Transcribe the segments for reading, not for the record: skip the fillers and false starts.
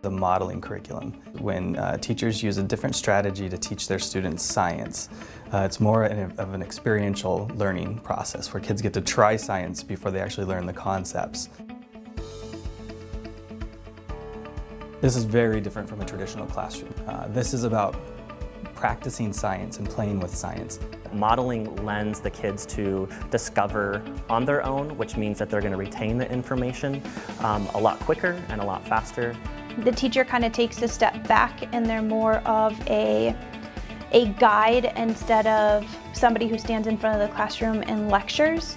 The modeling curriculum, when teachers use a different strategy to teach their students science. It's more of an experiential learning process where kids get to try science before they actually learn the concepts. This is very different from a traditional classroom. This is about practicing science and playing with science. Modeling lends the kids to discover on their own, which means that they're going to retain the information a lot quicker and a lot faster. The teacher kind of takes a step back and they're more of a guide instead of somebody who stands in front of the classroom and lectures.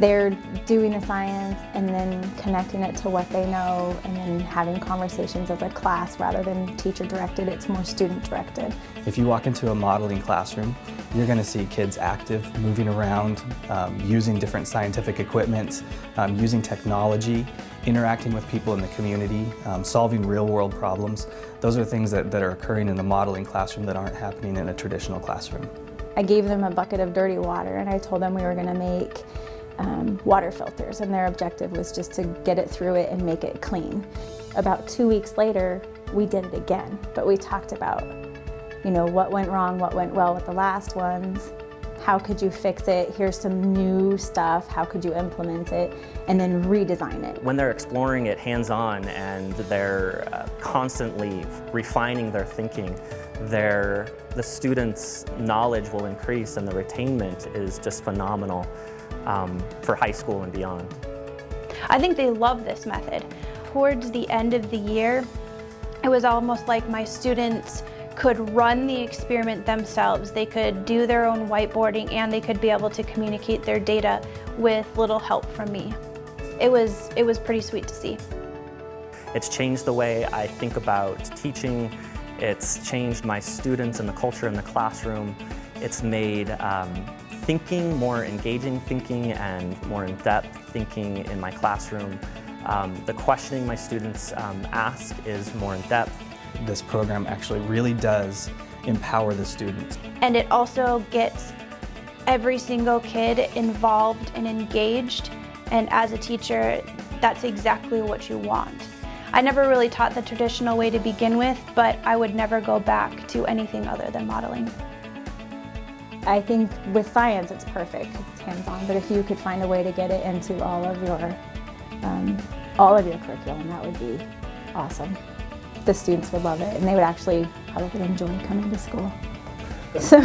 They're doing the science and then connecting it to what they know and then having conversations as a class rather than teacher directed. It's more student directed. If you walk into a modeling classroom, you're going to see kids active, moving around, using different scientific equipment, using technology, interacting with people in the community, solving real-world problems. Those are things that are occurring in the modeling classroom that aren't happening in a traditional classroom. I gave them a bucket of dirty water and I told them we were going to make water filters, and their objective was just to get it through it and make it clean. About 2 weeks later, we did it again, but we talked about, what went wrong, what went well with the last ones, how could you fix it, here's some new stuff, how could you implement it, and then redesign it. When they're exploring it hands-on and they're constantly refining their thinking, the students' knowledge will increase and the retainment is just phenomenal for high school and beyond. I think they love this method. Towards the end of the year, it was almost like my students could run the experiment themselves. They could do their own whiteboarding and they could be able to communicate their data with little help from me. It was pretty sweet to see. It's changed the way I think about teaching. It's changed my students and the culture in the classroom. It's made thinking more engaging thinking and more in-depth thinking in my classroom. The questioning my students ask is more in-depth. This program actually really does empower the students. And it also gets every single kid involved and engaged, and as a teacher, that's exactly what you want. I never really taught the traditional way to begin with, but I would never go back to anything other than modeling. I think with science it's perfect because it's hands-on, but if you could find a way to get it into all of your curriculum, that would be awesome. The students would love it and they would actually probably enjoy coming to school. So